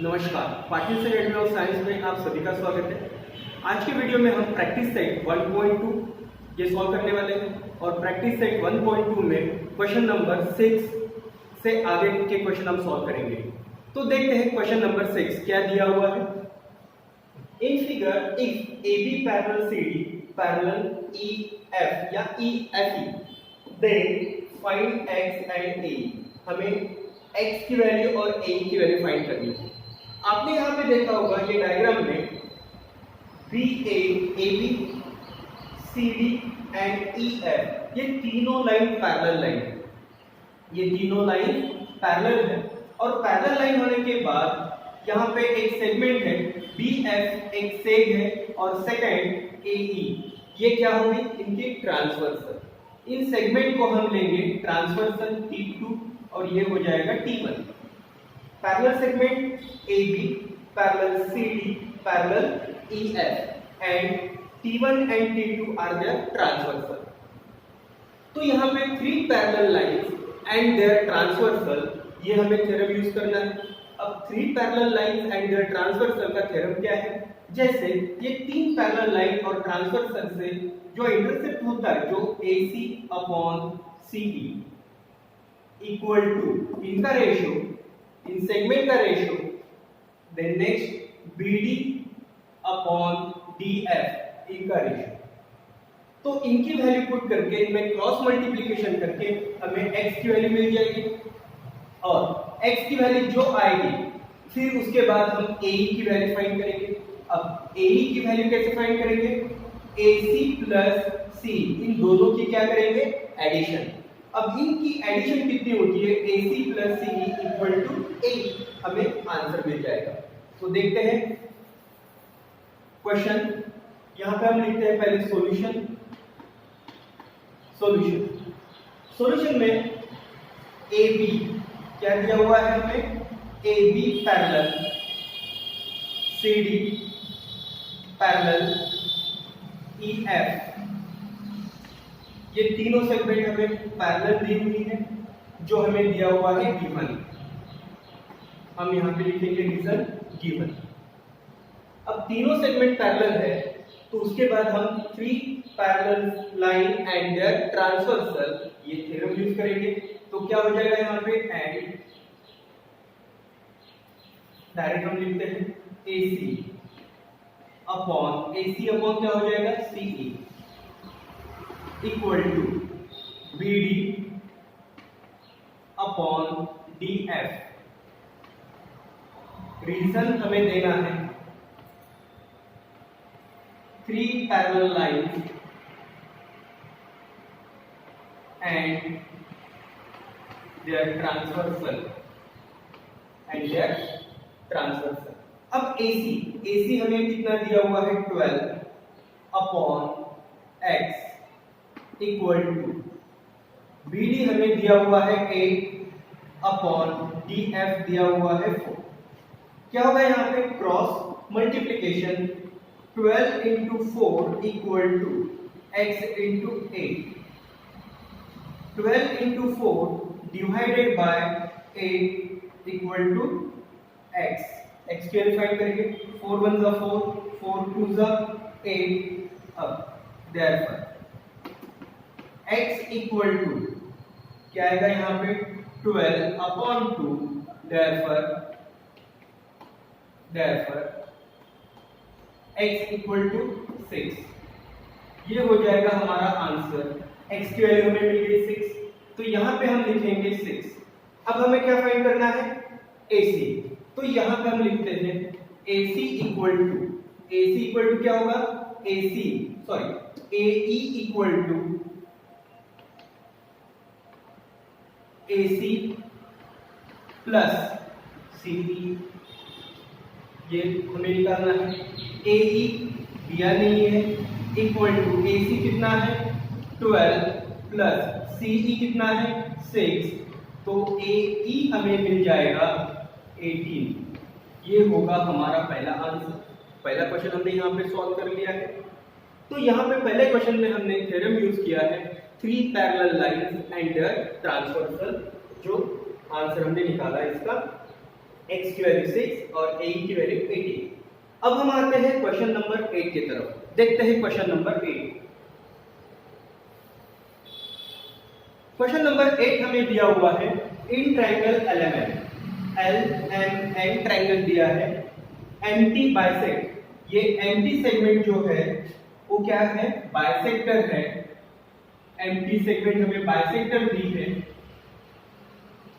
नमस्कार, पाटिल से academy of science में आप सभी का स्वागत है। आज के वीडियो में हम प्रैक्टिस सेट 1.2 ये सॉल्व करने वाले हैं और प्रैक्टिस सेट 1.2 में क्वेश्चन नंबर 6 से आगे के क्वेश्चन हम सॉल्व करेंगे। तो देखते हैं क्वेश्चन नंबर 6 क्या दिया हुआ है। In figure if AB parallel CD parallel EF या EFE then find X and A। हमें X की वैल्यू और A की वैल्यू फाइंड करनी है। आपने यहाँ पे देखा होगा ये डायग्राम में BA, AB, CD and EF ये तीनों लाइन पैरेलल लाइन है। ये तीनों लाइन पैरेलल है और पैरेलल लाइन होने के बाद यहाँ पे एक सेगमेंट है BF, एक सेग है और सेकंड AE। ये क्या होगी? इनकी ट्रांसवर्सल। इन सेगमेंट को हम लेंगे ट्रांसवर्सल T2 और ये हो जाएगा T1। Parallel segment AB parallel CD parallel EF and T1 and T2 are their transversal. तो यहाँ पे 3 parallel lines and their transversal ये हमें थ्योरम यूज करना है। अब 3 parallel lines and their transversal का थ्योरम क्या है? जैसे ये 3 पैरेलल लाइन और ट्रांसवर्सल से जो इंटरसेप्ट होता है जो AC upon CE equal to इनका रेशियो, इन सेगमेंट का ratio, then next BD upon DF इनका रेशियो। तो इनकी वैल्यू पुट करके इनमें क्रॉस मल्टीप्लिकेशन करके हमें x की वैल्यू मिल जाएगी और x की वैल्यू जो आएगी फिर उसके बाद हम AE की वैल्यू फाइंड करेंगे। अब AE की वैल्यू कैसे फाइंड करेंगे? AC प्लस C इन दोनों की क्या करेंगे? एडिशन। अब इनकी एडिशन कितनी होती है? AC plus CE equal to 8। हमें आंसर मिल जाएगा। तो देखते हैं क्वेश्चन। यहां पे हम लिखते हैं पहले सॉल्यूशन। सॉल्यूशन में AB क्या दिया हुआ है हमें? AB parallel CD parallel EF ये तीनों सेगमेंट हमें पैरेलल दी हुई है जो हमें दिया हुआ है गिवन। हम यहाँ पे लिखेंगे रीजन गिवन। अब तीनों सेगमेंट पैरेलल है तो उसके बाद हम 3 parallel line and their transversal ये थ्योरम यूज करेंगे। तो क्या हो जाएगा यहाँ पे? एंड डायरेक्ट हम लिखते हैं AC अपॉन क्या हो जाएगा? CE equal to BD upon DF। Reason हमें देना है 3 parallel lines and their transversal अब AC हमें कितना दिया हुआ है? 12 upon X equal to BD हमें दिया हुआ है 8 अपॉन DF दिया हुआ है 4। क्या होगा यहाँ पे? Cross multiplication 12 into 4 equal to X into 8। 12 into 4 divided by 8 equal to X। X की वैल्यू फाइंड करेंगे। 4 1 जा 4, 4 2 जा 8। अब देयरफॉर x इक्वल टू क्या आएगा यहाँ पे? 12 upon 2 therefore x equal to 6। ये हो जाएगा हमारा आंसर। x की वैल्यू हमें मिल गई 6 तो यहाँ पे हम लिखेंगे 6। अब हमें क्या फाइंड करना है? AC। तो यहाँ पे हम लिखते हैं AC इक्वल टू क्या होगा? AE equal to AC plus CE। ये हमें निकालना है। AE दिया नहीं है इक्वल टू AC कितना है? 12 प्लस CE कितना है? 6। तो AE हमें मिल जाएगा 18। ये होगा हमारा पहला आंसर। पहला क्वेश्चन हमने यहाँ पे सॉल्व कर लिया है। तो यहाँ पे पहले क्वेश्चन में हमने थ्योरम यूज किया है 3 parallel lines and their transversal, जो आंसर हमने निकाला इसका x की वैल्यू 6 और a की वैल्यू 18। अब हम आते हैं क्वेश्चन नंबर 8 की तरफ। देखते हैं क्वेश्चन नंबर 8। क्वेश्चन नंबर 8 हमें दिया हुआ है इन ट्रायंगल LMN ट्रायंगल दिया है, एम्प्टी बाइसेक्ट। ये एम्प्टी सेगमेंट जो है वो क्या है, बाइसेक्टर है। एम्प्टी सेगमेंट हमें बाइसेक्टर दी है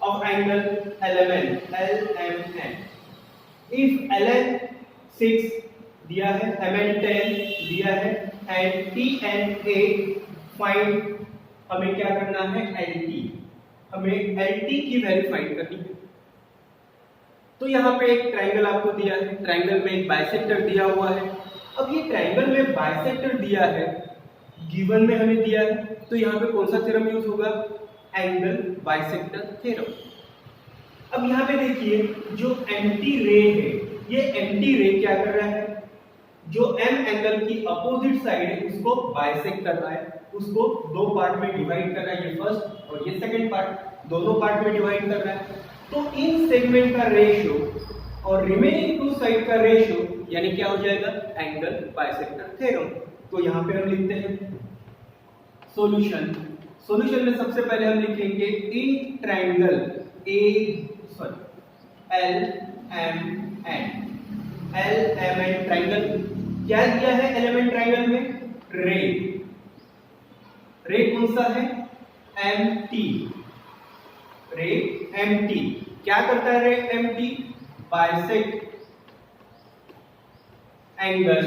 of angle LMN। If LN 6 दिया है, MN 10 दिया है एंड TN 8, फाइंड हमें क्या करना है, LT। हमें LT की वैल्यू फाइंड करनी है। तो यहाँ पे एक ट्रायंगल आपको दिया है, ट्रायंगल में एक बाइसेक्टर दिया हुआ है। अब ये ट्रायंगल में बाइसेक्टर दिया है, गिवन में हमें दिया है, तो यहाँ पे कौन सा थ्योरम यूज होगा, एंगल बाइसेक्टर थ्योरम। अब यहाँ पे देखिए जो एम्प्टी रे है, ये एम्प्टी रे क्या कर रहा है, जो M एंगल की अपोजिट साइड है उसको बाइसेक्ट कर रहा है, उसको दो पार्ट में डिवाइड कर रहा है, ये फर्स्ट और ये सेकंड पार्ट, दोनों पार्ट में डिवाइड कर रहा है। तो इन सेगमेंट का रेशियो और रिमेनिंग टू साइड का रेशियो यानी क्या हो जाएगा, एंगल बाइसेक्टर थ्योरम। तो यहाँ पे हम लिखते हैं सॉल्यूशन। सॉल्यूशन में सबसे पहले हम लिखेंगे इन ट्रायंगल LMN ट्रायंगल क्या दिया है, एलिमेंट ट्रायंगल में रे। रे कौन सा है, MT। रे MT क्या करता है, ray MT bisect angle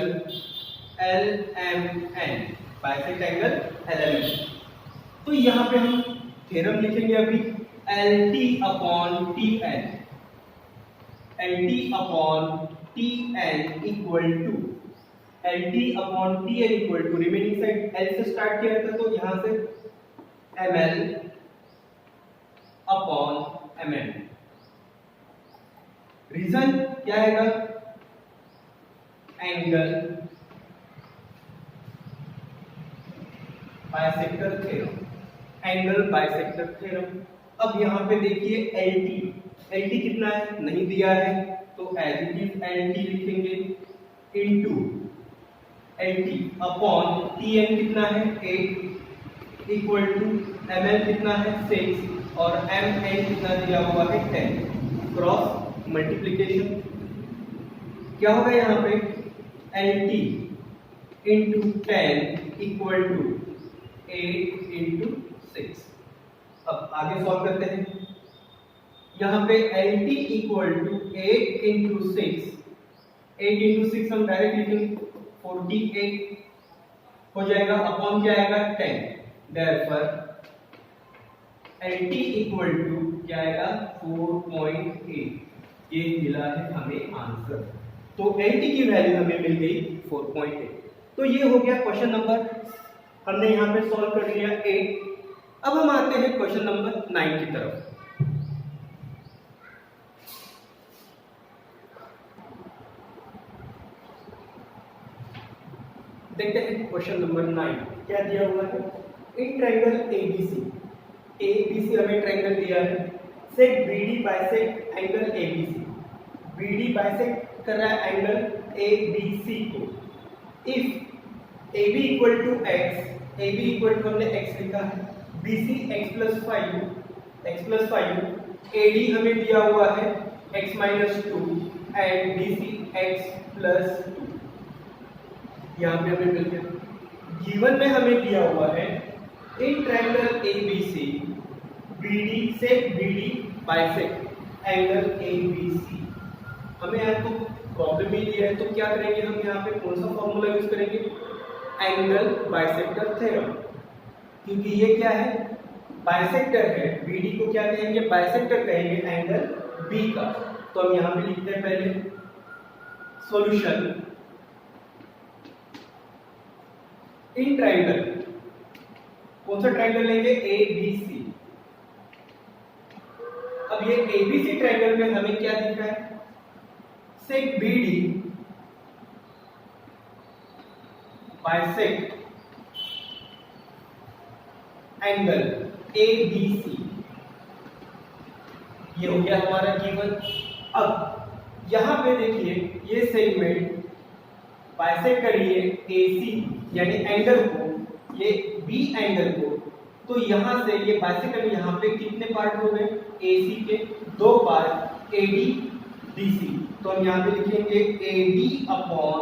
LMN, bisect angle LMN। तो यहां पे हम थ्योरम लिखेंगे अभी, LT upon TN। LT upon TN equal to, LT upon TN equal to, remaining side L से स्टार्ट किया था तो यहां से ML अपॉन MN। रीजन क्या आएगा, angle bisector theorem, angle bisector theorem. अब यहाँ पे देखिए LT कितना है, नहीं दिया है, तो एज इट इज LT लिखेंगे इनटू LT अपॉन TN कितना है 8 इक्वल टू ML कितना है 6 और MN कितना दिया हुआ है 10। क्रॉस मल्टीप्लिकेशन क्या होगा यहाँ पे, LT into 10 equal to 8 into 6। अब आगे सॉल्व करते हैं। यहाँ पे LT equal to 8 into 6, 8 into 6 हम डायरेक्ट लिखेंगे 48 हो जाएगा, अपॉन क्या आएगा 10। देयरफॉर LT इक्वल टू क्या आएगा 4.8। ये मिला है हमें आंसर। तो LT की वैल्यू हमें मिल गई 4.8। तो ये हो गया क्वेश्चन नंबर, हमने यहाँ पे सॉल्व कर लिया 8। अब हम आते हैं क्वेश्चन नंबर 9 की तरफ। देखते हैं क्वेश्चन नंबर 9 क्या दिया हुआ है, इन ट्रायंगल ABC हमें ट्रायंगल दिया है, seg BD bisect angle ABC। BD bisect कर रहा है एंगल ABC को। If AB equal to x, AB equal to हमने x लिखा है, BC x प्लस 5, AD हमें दिया हुआ है x minus 2 and BC x plus 2। यहाँ पे हमें मिल गया। गिवन में हमें दिया हुआ है इन ट्रायंगल ABC BD से BD बाइसेक्ट एंगल ABC। हमें यहाँ तो प्रॉब्लम ही दिया है, तो क्या करेंगे हम यहाँ पे कौन सा फॉर्मूला यूज करेंगे, एंगल बाइसेक्टर थ्योरम। क्योंकि ये क्या है, बाइसेक्टर है, BD को क्या कहेंगे, बाइसेक्टर कहेंगे एंगल B का। तो हम यहाँ पे लिखते हैं पहले सॉल्यूशन इन ट्रायंगल, कौन सा ट्रायंगल लेंगे, ABC। अब ये ABC ट्रायंगल में हमें क्या दिख रहा है, seg BD bisect angle ABC। ये हो गया हमारा गिवन। अब यहाँ पे देखिए ये सेगमेंट बाइसेक्ट करिए AC यानी एंगल को, ये B एंगल को, तो यहाँ से ये बाइसेक्ट करिए, यहाँ पे कितने पार्ट हो गए AC के 2 पार्ट AD BC, तो हम यहाँ पे लिखेंगे AD upon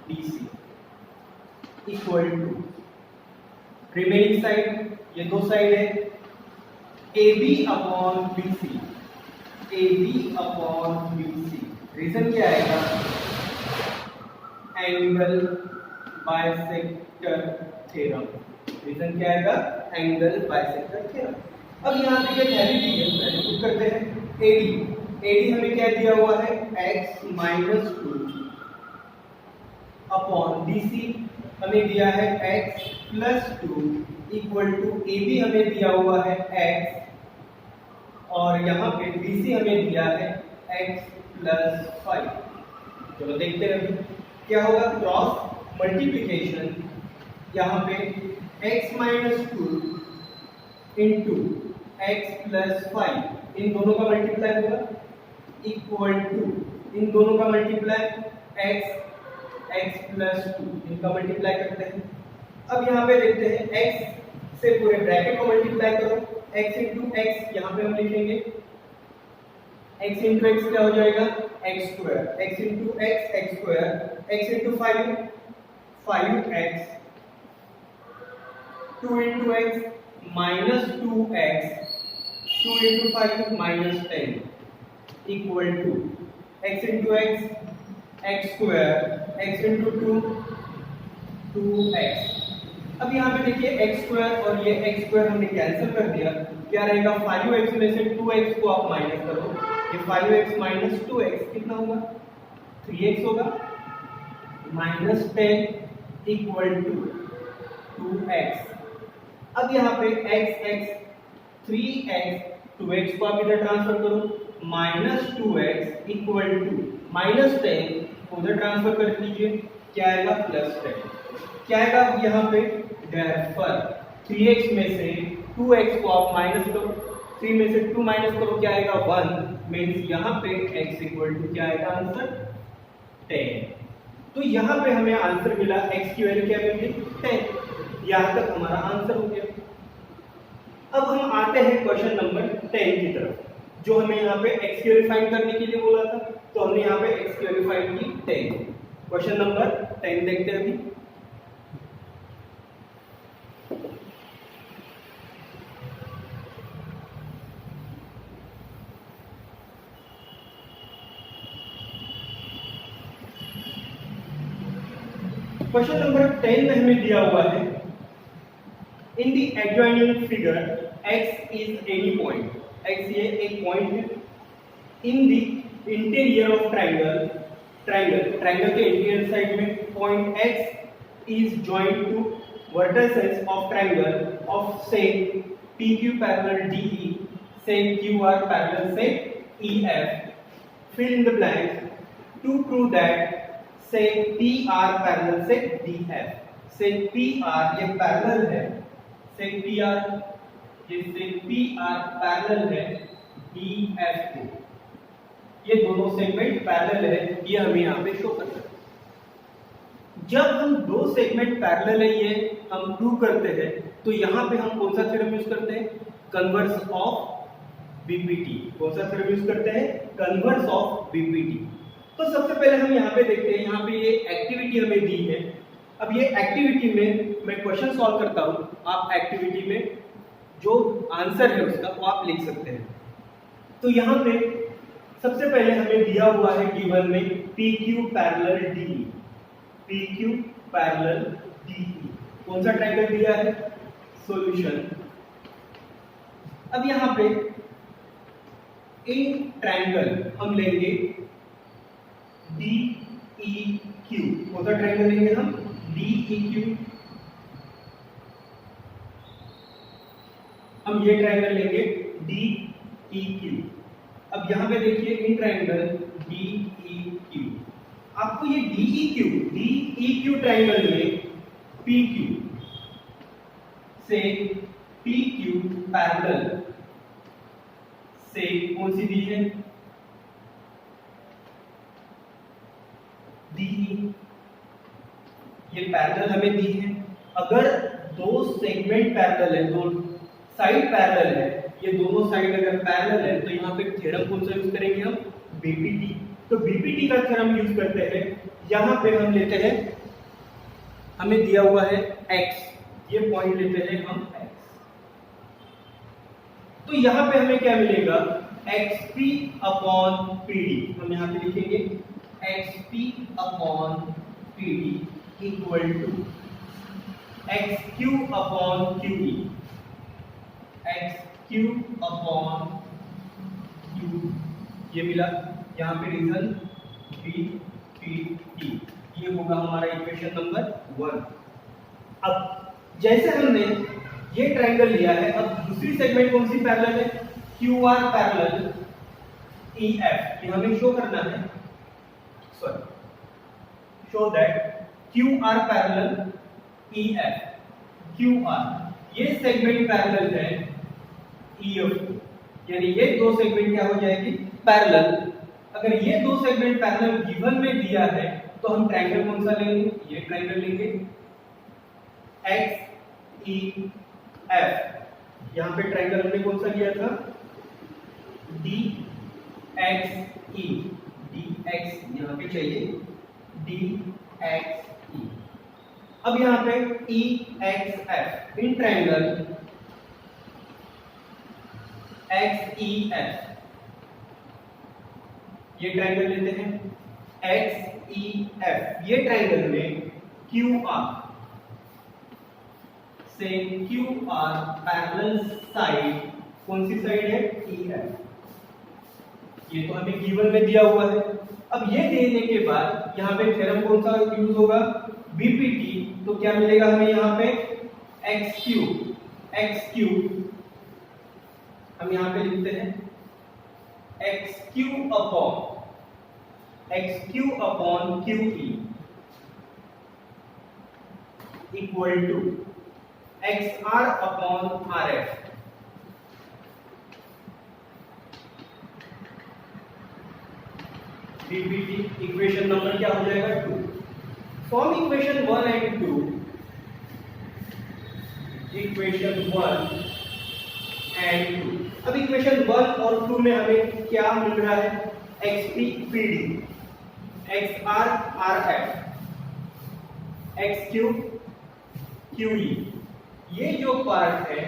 BC equal to remaining side, ये 2 साइड है AB upon BC, AB upon BC, reason क्या आएगा एंगल बाइसेक्टर थ्योरम, रीजन क्या आएगा एंगल बाइसेक्टर थ्योरम। अब यहाँ पे ये वैल्यू दी है, वैल्यू पुट करते हैं AD हमें क्या दिया हुआ है x माइनस 2 अपॉन BC हमें दिया है x plus 2 equal to AB हमें दिया हुआ है x और यहाँ पे BC हमें दिया है x प्लस 5। चलो देखते हैं क्या होगा, क्रॉस मल्टीप्लिकेशन, यहाँ पे x minus 2 into x plus 5, इन दोनों का मल्टीप्लाई होगा इक्वल टू इन दोनों का मल्टीप्लाई x प्लस 2, इनका मल्टीप्लाई करते हैं। अब यहाँ पे देखते हैं x से पूरे ब्रैकेट को मल्टीप्लाई करो, x इंटू x, यहाँ पे हम लिखेंगे x इंटू x क्या हो जाएगा x square, x into x square, x into 5 5x, 2 into x minus 2x, 2 into 5 minus 10 equal to x into x square, x into 2 2x। अब यहाँ पे देखिए x स्क्वायर और ये x स्क्वायर हमने कैंसिल कर दिया, क्या रहेगा 5x में से 2x को आप माइनस करो, ये 5x माइनस 2x कितना होगा 3x होगा, माइनस 10 इक्वल टू 2x। अब यहाँ पे x 3x 2x को आप इधर ट्रांसफर करो, minus 2x equal to minus 10 उधर ट्रांसफर कर दीजिए, क्या आएगा प्लस 10, क्या आएगा यहाँ पे देयरफॉर 3x में से 2x को आप माइनस करो, 3 में से 2 माइनस करो, क्या आएगा 1, मींस यहाँ पे x इक्वल टू क्या आएगा आंसर 10। तो यहाँ पे हमें आंसर मिला, x की वैल्यू क्या मिली 10, यहाँ तक हमारा आंसर हो गया। अब हम आते हैं क्वेश्चन नंबर 10 की तरफ, जो हमें यहाँ पे x की वैल्यू फाइंड करने के लिए बोला था, तो हमने यहाँ पे x की वैल्यू फाइंड की 10। क्वेश्चन नंबर 10 देखते हैं अभी। क्वेश्चन नंबर 10 में हमें दिया हुआ है in the adjoining figure x is any point, x ये एक पॉइंट है in the interior of triangle, triangle के इंटीरियर साइड में point x is joint two vertices of triangle of से PQ पैरेलल DE, से QR पैरेलल से EF, fill in the blank to prove that से PR parallel से DF, से PR ये parallel है, से PR ये से PR पैरेलल है DF को, ये दोनों सेगमेंट पैरेलल है, ये हमें यहाँ पे शो करना है। जब हम दो सेगमेंट पैरेलल है ये हम प्रूव करते हैं, तो यहाँ पे हम कौन सा थ्योरम यूज करते हैं, कन्वर्स ऑफ बीपीटी। कौन सा थ्योरम यूज करते हैं, कन्वर्स ऑफ बीपीटी। तो सबसे पहले हम यहाँ पे देखते हैं, यहाँ पे ये एक्टिविटी हमें दी है। अब ये एक्टिविटी में मैं क्वेश्चन सॉल्व करता हूँ, आप एक्टिविटी में जो आंसर है उसका वो आप लिख सकते हैं। तो यहाँ पे सबसे पहले हमें दिया हुआ है गिवन में PQ parallel DE, PQ parallel DE, कौन सा ट्रायंगल दिया है, सॉल्यूशन। अब यहाँ पे इन ट्रायंगल हम लेंगे DEQ, कौन सा ट्रायंगल लेंगे हम, DEQ। हम ये ट्रायंगल लेंगे DEQ। अब यहाँ पे देखिए इन ट्रायंगल DEQ, आपको ये DEQ ट्रायंगल में PQ से PQ पैरेलल से कौन सी दी है, DE, ये पैरेलल हमें दी है। अगर दो सेगमेंट पैरेलल है, दो साइड पैरेलल है, ये दोनों साइड अगर पैरेलल है तो यहाँ पे थ्योरम कौन सा यूज करेंगे हम? बीपीटी। तो बीपीटी का थ्योरम यूज करते हैं। यहाँ पे हम लेते हैं, हमें दिया हुआ है x, ये पॉइंट लेते हैं हम x। तो यहाँ पे हमें क्या मिलेगा? xp upon pd। हम यहाँ पे लिखेंगे xp upon pd equal to xq upon qe, xq upon q, ये मिला। यहाँ पे रीजन BPT, ये होगा हमारा इक्वेशन नंबर 1। अब जैसे हमने ये ट्रायंगल लिया है, अब दूसरी सेगमेंट कौन सी पैरेलल है? QR पैरेलल EF, ये हमें शो करना है, sorry, show that QR parallel EF, QR ये सेगमेंट पैरेलल है EF, यानी ये दो सेगमेंट क्या हो जाएगी? पैरेलल। अगर ये दो सेगमेंट पैरेलल गिवन में दिया है तो हम ट्रायंगल कौन सा लेंगे? ये ट्रायंगल लेंगे XEF। यहाँ पे ट्रायंगल हमने कौन सा लिया था? DXE, DX यहाँ पे चाहिए DXE। अब यहाँ पे EXF, इन ट्रायंगल XEF, ये ट्रायंगल लेते हैं XEF। ये ट्रायंगल में QR से QR पैरेलल साइड कौन सी साइड है? EF। ये तो हमें गिवन में दिया हुआ है। अब ये देने के बाद यहाँ पे थ्योरम कौन सा यूज होगा? BPT। तो क्या मिलेगा हमें यहाँ पे? XQ हम यहाँ पे लिखते हैं XQ upon QE equal to XR upon RF। BPT equation number क्या हो जाएगा? 2। From equation 1 and 2, equation 1 and 2। अब इक्वेशन 1 और 2 में हमें क्या मिल रहा है? XP PD, XR RF, XQ QE। ये जो पार्ट है,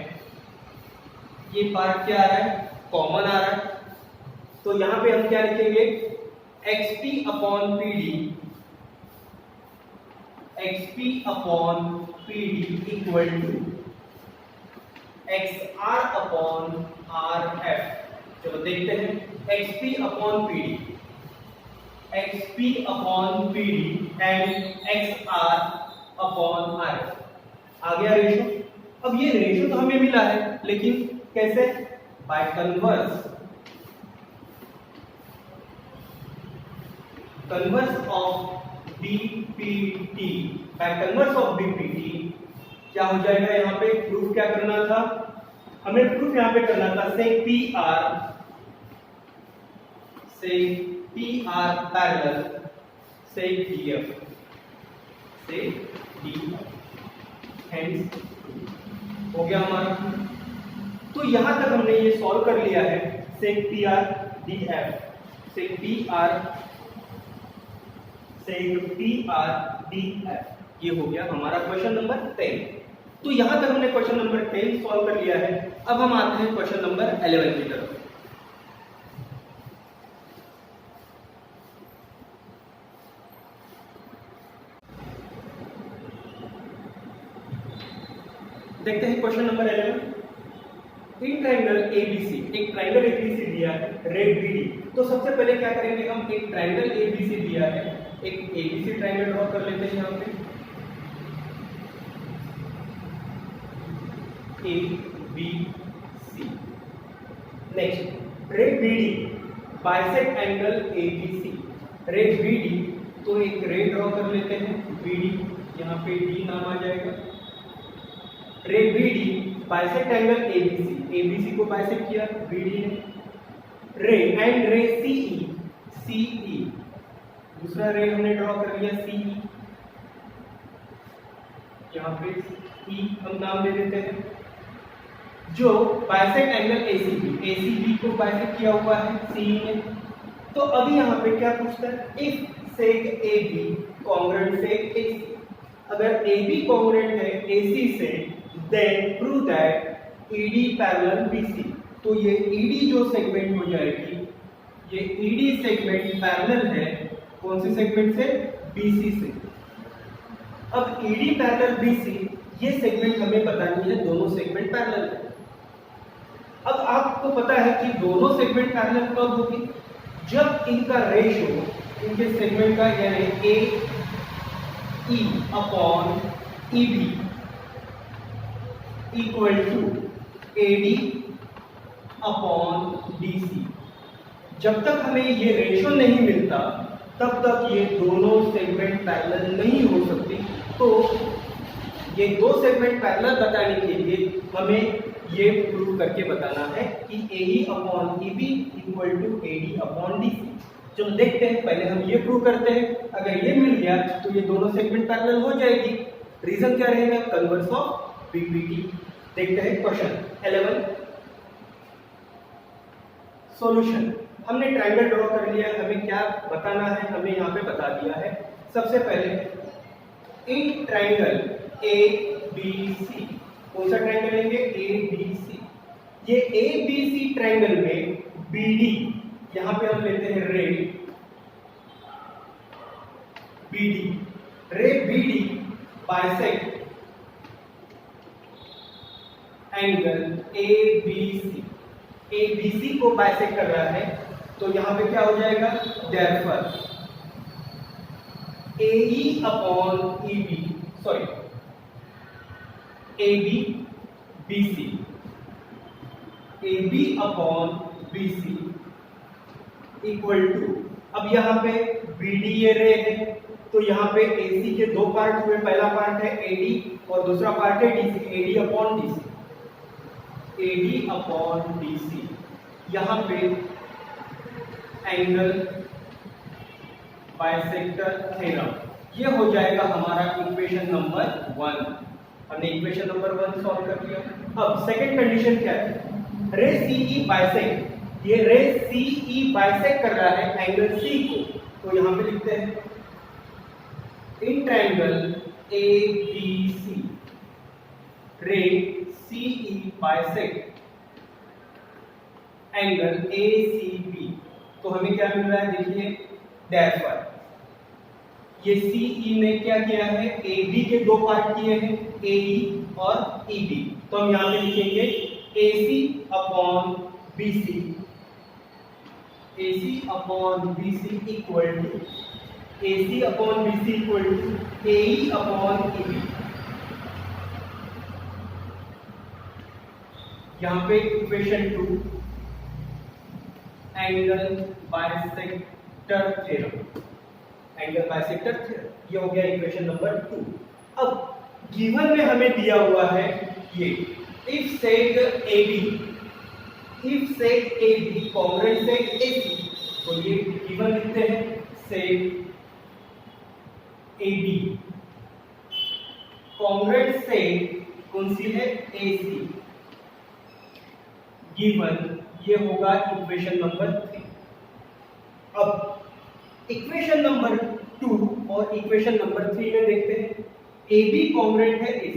ये पार्ट क्या आ रहा है? कॉमन आ रहा है। तो यहाँ पे हम क्या लिखेंगे? XP upon PD, XP upon PD equal to XR upon RF। चलो देखते हैं, XP upon PD, XP upon PD and XR upon RF। आ गया रेशो। अब ये रेशो तो हमें मिला है, लेकिन कैसे? By converse. Converse of BPT, by converse of BPT क्या हो जाएगा? यहाँ पे प्रूफ क्या करना था? हमें प्रूफ यहाँ पे करना था से PR पैरेलल से DF, से DF, हेंस हो गया हमारा। तो यहां तक हमने ये सॉल्व कर लिया है। से PR DF, से PR DF, ये हो गया हमारा क्वेश्चन नंबर 10। तो यहां तक हमने क्वेश्चन नंबर 10 सॉल्व कर लिया है। अब हम आते हैं क्वेश्चन नंबर 11 की तरफ। देखते हैं क्वेश्चन नंबर 11। इन ट्रायंगल ABC, एक ट्रायंगल ABC दिया है, रेड BD। तो सबसे पहले क्या करेंगे हम? एक ट्रायंगल ABC दिया है, एक ABC ट्रायंगल ड्रॉ कर लेते हैं यहाँ पे। ABC। Next red BD bisect angle ABC। Red BD, तो एक रे ड्रॉ कर लेते हैं BD, यहाँ पे D नाम आ जाएगा। रे BD bisect angle ABC, ABC को बाइसेक्ट किया BD ने। रे एंड रे CE, दूसरा रे हमने ड्रॉ कर लिया सी, यहाँ पे ई हम नाम दे देते हैं, जो बाइसेक्ट एंगल एसीबी को बाइसेक्ट किया हुआ है सी ने। तो अभी यहाँ पे क्या पूछता है, if seg AB congruent seg AC, अगर AB कॉन्ग्रुएंट है AC से, then prove that ED parallel BC। तो ये ED जो सेगमेंट हो जाएगी, ये ED सेगमेंट पैरेलल है कौन से सेगमेंट से, BC से। अब ED पैरेलल BC, ये सेगमेंट हमें बतानी है, दोनों सेगमेंट पैरेलल है। अब आपको पता है कि दोनों सेगमेंट पैरेलल कब होगी, जब इनका रेशो, इनके सेगमेंट का यानी AE upon EB equal to AD upon BC। जब तक हमें ये रेशो नहीं मिलता तब तक ये दोनों सेगमेंट पैरेलल नहीं हो सकती। तो ये दो सेगमेंट पैरेलल बताने के लिए हमें ये प्रूव करके बताना है कि AE upon EB equal to AD upon DC। चलो देखते हैं, पहले हम ये प्रूव करते हैं। अगर ये मिल गया तो ये दोनों सेगमेंट पैरेलल हो जाएगी। रीजन क्या रहेगा, कन्वर्स ऑफ PPT। देखते हैं क्वेश्चन 11 सॉल्यूशन। हमने ट्रायंगल ड्रॉ कर लिया, हमें क्या बताना है, हमें यहाँ पे बता दिया है। सबसे पहले इन ट्रायंगल ABC, कौन सा ट्रायंगल लेंगे, ABC। ये ABC ट्रायंगल में BD, यहां पे हम लेते हैं ray BD bisect angle ABC को बाइसेक्ट कर रहा है। तो यहां पे क्या हो जाएगा, therefore AE upon EB, sorry AB upon BC equal to, अब यहाँ पे BD ये रे है, तो यहाँ पे AC के दो पार्ट हुए, पहला पार्ट है AD और दूसरा पार्ट है DC, AD अपॉन DC। यहाँ पे एंगल बाइसेक्टर थ्योरम, ये हो जाएगा हमारा इक्वेशन नंबर 1। हमने इक्वेशन नंबर 1 सॉल्व कर लिया। अब सेकंड कंडीशन क्या है, रे CE बाइसेक्ट, ये रे CE बाइसेक्ट कर रहा है एंगल C को। तो यहां पे लिखते हैं इन ट्रायंगल ABC रे CE बाइसेक्ट एंगल ACB। तो हमें क्या मिल रहा है, देखिए देयरफॉर ये CE ने क्या किया है, AB के दो पार्ट किए हैं, AE और EB। तो हम यहां पे लिखेंगे AC upon BC, AC upon BC equal to AC upon BC equal to AE upon EB। यहां पे equation 2 angle bisector theorem, angle bisector theorem, ये हो गया इक्वेशन नंबर 2। अब गिवन में हमें दिया हुआ है ये if seg AB congruent seg AC, तो ये गिवन लिखते हैं सेक AB कॉन्ग्रुएंट सेक कौन सी है, AC। गिवन ये होगा इक्वेशन नंबर 3। अब इक्वेशन नंबर 2 और इक्वेशन नंबर 3 में देखते हैं, AB कॉन्ग्रुएंट है AC।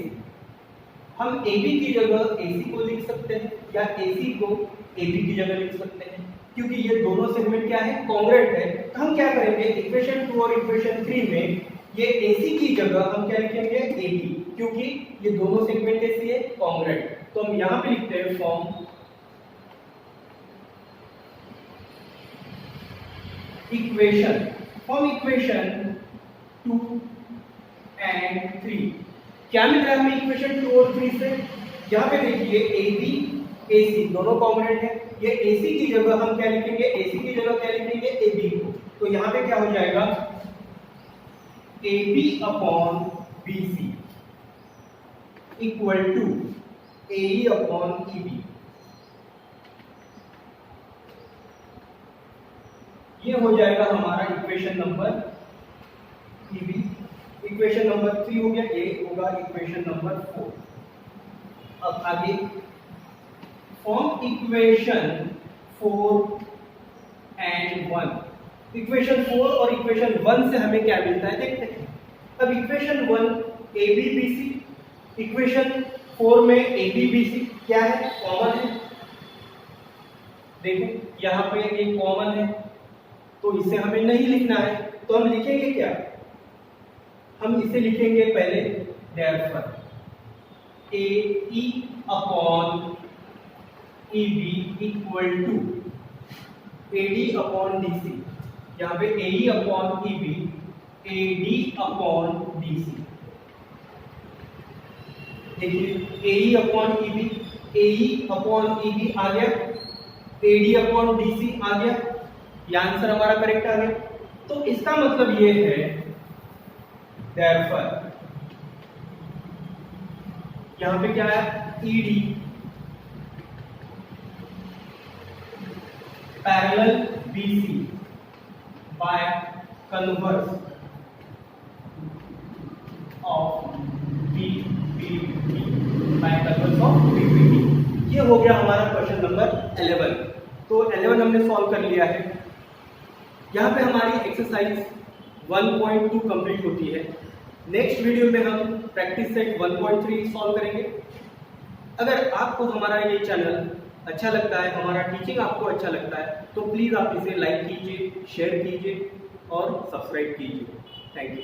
हम AB की जगह AC को लिख सकते हैं या AC को AB की जगह लिख सकते हैं, क्योंकि ये दोनों सेगमेंट क्या है, कॉन्ग्रुएंट है। तो हम क्या करेंगे, इक्वेशन 2 और इक्वेशन 3 में ये AC की जगह हम क्या लिखेंगे, AB, क्योंकि ये दोनों सेगमेंट कैसी है, कॉन्ग्रुएंट। तो हम यहां पे लिखते हैं फॉर्म इक्वेशन 2 एंड 3। क्या मिल रहा है हमें इक्वेशन 2 और 3 से, यहाँ पे देखिए AB AC दोनों कॉन्ग्रुएंट है। ये AC की जगह हम क्या लिखेंगे, AC की जगह क्या लिखेंगे, AB को। तो यहाँ पे क्या हो जाएगा, AB upon BC equal to AE upon EB। ये हो जाएगा हमारा इक्वेशन नंबर इक्वेशन नंबर 3 हो गया, ये होगा इक्वेशन नंबर 4। अब आगे फॉर्म इक्वेशन 4 एंड 1। इक्वेशन 4 और इक्वेशन 1 से हमें क्या मिलता है देखते हैं। अब equation 1 A B B C, equation 4 में ए बी बी सी क्या है, कॉमन है। देखो यहाँ पे ये कॉमन है, तो इसे हमें नहीं लिखना है, तो हम लिखेंगे क्या, हम इसे लिखेंगे पहले therefore A E upon E B equal to A D upon D C. यहाँ पे A E upon E B A D upon D C. देखिए A E upon E B, A E upon E B आ गया, A D upon D C आ गया, ये answer हमारा correct आ गया। तो इसका मतलब ये है therefore यहां पे क्या है, ED parallel BC by converse of BPT by converse of BPT. ये हो गया हमारा क्वेश्चन नंबर 11। तो 11 हमने सॉल्व कर लिया है। यहाँ पे हमारी एक्सरसाइज 1.2 कंप्लीट होती है। नेक्स्ट वीडियो में हम प्रैक्टिस सेट 1.3 सॉल्व करेंगे। अगर आपको हमारा ये चैनल अच्छा लगता है, हमारा टीचिंग आपको अच्छा लगता है, तो प्लीज़ आप इसे लाइक कीजिए, शेयर कीजिए और सब्सक्राइब कीजिए। Thank you.